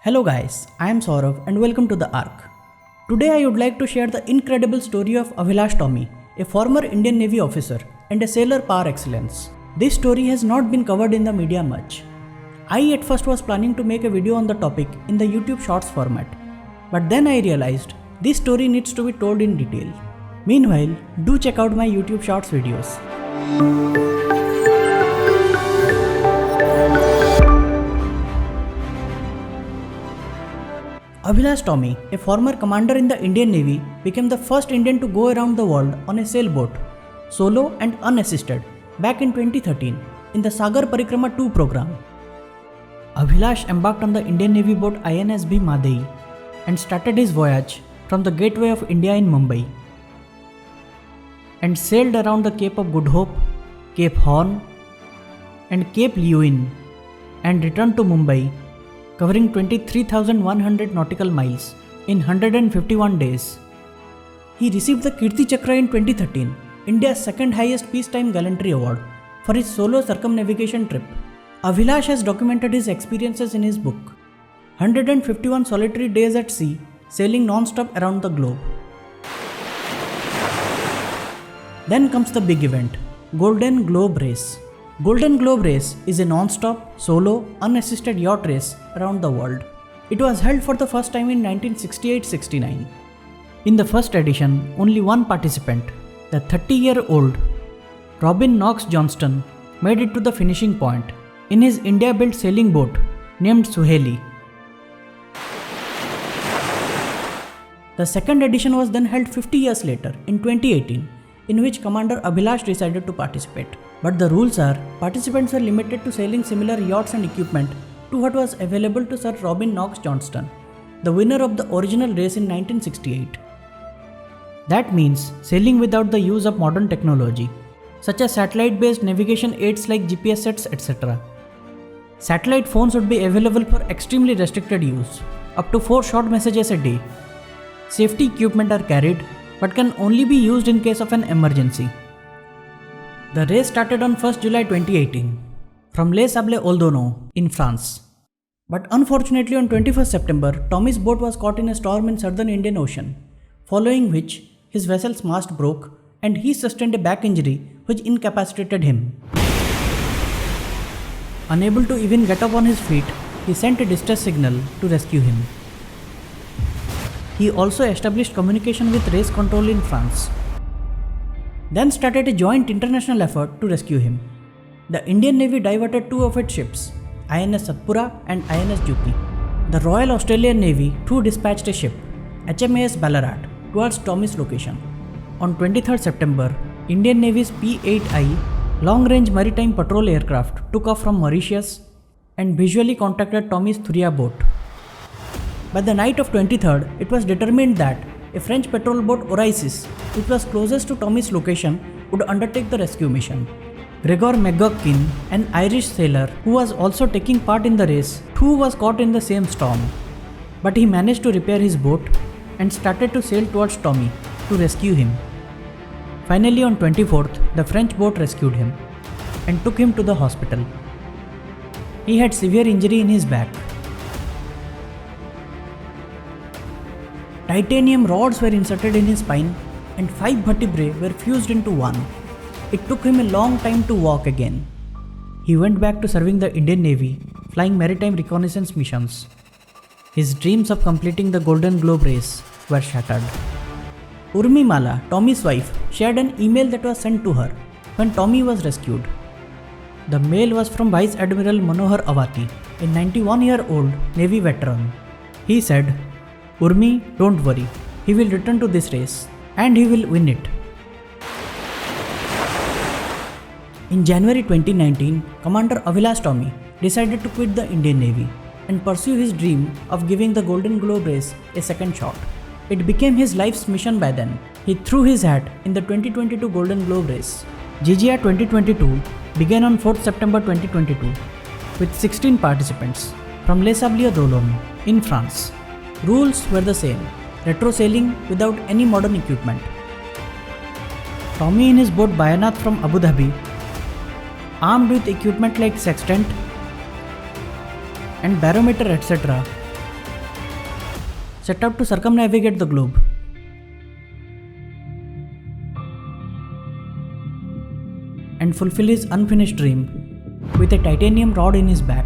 Hello guys, I am Saurav and welcome to the Arc. Today I would like to share the incredible story of Abhilash Tomy, a former Indian Navy officer and a sailor par excellence. This story has not been covered in the media much. I at first was planning to make a video on the topic in the YouTube Shorts format, but then I realized this story needs to be told in detail. Meanwhile, do check out my YouTube Shorts videos. Abhilash Tomy, a former commander in the Indian Navy, became the first Indian to go around the world on a sailboat, solo and unassisted, back in 2013 in the Sagar Parikrama 2 program. Abhilash embarked on the Indian Navy boat INS Madai and started his voyage from the Gateway of India in Mumbai and sailed around the Cape of Good Hope, Cape Horn and Cape Leeuwin and returned to Mumbai, covering 23,100 nautical miles in 151 days. He received the Kirti Chakra in 2013, India's second highest peacetime gallantry award, for his solo circumnavigation trip. Abhilash has documented his experiences in his book, 151 Solitary Days at Sea, Sailing Non-Stop Around the Globe. Then comes the big event, Golden Globe Race. Golden Globe Race is a non-stop, solo, unassisted yacht race around the world. It was held for the first time in 1968-69. In the first edition, only one participant, the 30-year-old Robin Knox Johnston, made it to the finishing point in his India-built sailing boat named Suheli. The second edition was then held 50 years later in 2018, in which Commander Abhilash decided to participate. But the rules are, participants were limited to sailing similar yachts and equipment to what was available to Sir Robin Knox Johnston, the winner of the original race in 1968. That means sailing without the use of modern technology, such as satellite-based navigation aids like GPS sets, etc. Satellite phones would be available for extremely restricted use, up to 4 short messages a day. Safety equipment are carried, but can only be used in case of an emergency. The race started on 1st July 2018 from Les Sables-Oldono in France. But unfortunately on 21st September, Tomy's boat was caught in a storm in southern Indian Ocean, following which his vessel's mast broke and he sustained a back injury which incapacitated him. Unable to even get up on his feet, he sent a distress signal to rescue him. He also established communication with race control in France. Then started a joint international effort to rescue him. The Indian Navy diverted 2 of its ships, INS Satpura and INS Jyoti. The Royal Australian Navy too dispatched a ship, HMAS Ballarat, towards Tomy's location. On 23rd September, Indian Navy's P-8I long-range maritime patrol aircraft took off from Mauritius and visually contacted Tomy's Thuria boat. By the night of 23rd, it was determined that a French patrol boat Oasis, which was closest to Tomy's location, would undertake the rescue mission. Gregor McGuckin, an Irish sailor who was also taking part in the race, too was caught in the same storm. But he managed to repair his boat and started to sail towards Tomy to rescue him. Finally on 24th, the French boat rescued him and took him to the hospital. He had severe injury in his back. Titanium rods were inserted in his spine and 5 vertebrae were fused into one. It took him a long time to walk again. He went back to serving the Indian Navy, flying maritime reconnaissance missions. His dreams of completing the Golden Globe Race were shattered. Urmi Mala, Tomy's wife, shared an email that was sent to her when Tomy was rescued. The mail was from Vice Admiral Manohar Avati, a 91-year-old Navy veteran. He said, "Urmi, don't worry, he will return to this race and he will win it." In January 2019, Commander Abhilash Tomy decided to quit the Indian Navy and pursue his dream of giving the Golden Globe Race a second shot. It became his life's mission by then. He threw his hat in the 2022 Golden Globe Race. GGR 2022 began on 4th September 2022 with 16 participants from Les Sables-Oldono in France. Rules were the same, retro sailing without any modern equipment. Tomy in his boat Bayanath from Abu Dhabi, armed with equipment like sextant and barometer etc., set out to circumnavigate the globe. And fulfill his unfinished dream with a titanium rod in his back.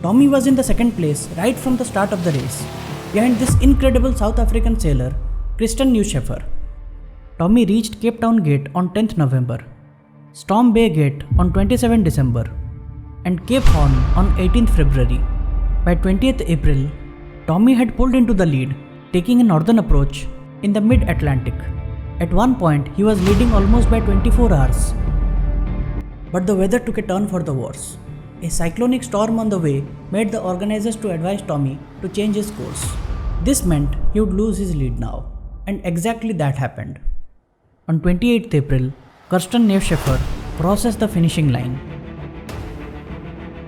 Tomy was in the second place right from the start of the race, behind this incredible South African sailor, Kirsten Neuschäfer. Tomy reached Cape Town Gate on 10th November, Storm Bay Gate on 27 December, and Cape Horn on 18th February. By 20th April, Tomy had pulled into the lead, taking a northern approach in the mid-Atlantic. At one point, he was leading almost by 24 hours. But the weather took a turn for the worse. A cyclonic storm on the way made the organizers to advise Tomy to change his course. This meant he would lose his lead now, and exactly that happened. On 28th April, Kirsten Neuschäfer crosses the finishing line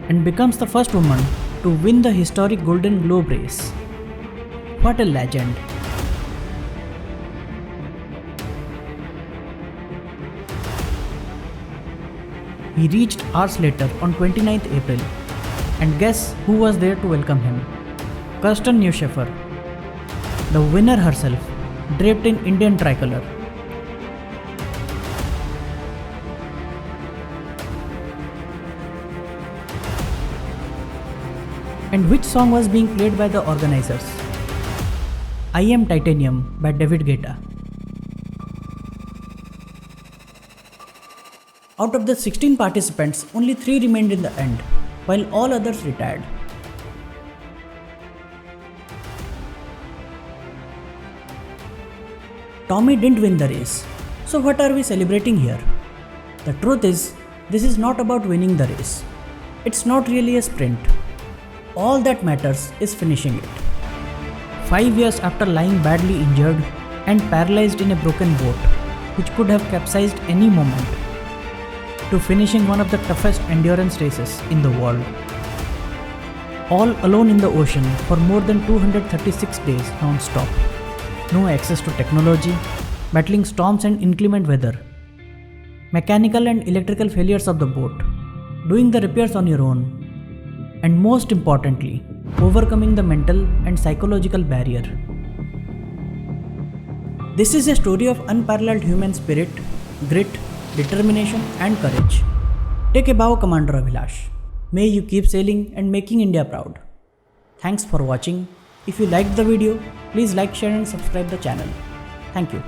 and becomes the first woman to win the historic Golden Globe race. What a legend! He reached hours later on 29th April, and guess who was there to welcome him? Kirsten Neuschäfer, the winner herself, draped in Indian tricolour. And which song was being played by the organizers? I Am Titanium by David Guetta. Out of the 16 participants, only 3 remained in the end, while all others retired. Tomy didn't win the race, so what are we celebrating here? The truth is, this is not about winning the race. It's not really a sprint. All that matters is finishing it. 5 years after lying badly injured and paralyzed in a broken boat, which could have capsized any moment, to finishing one of the toughest endurance races in the world. All alone in the ocean for more than 236 days non-stop. No access to technology, battling storms and inclement weather, mechanical and electrical failures of the boat, doing the repairs on your own, and most importantly, overcoming the mental and psychological barrier. This is a story of unparalleled human spirit, grit, determination and courage. Take a bow, Commander Abhilash. May you keep sailing and making India proud. Thanks for watching. If you liked the video, please like, share and subscribe the channel. Thank you.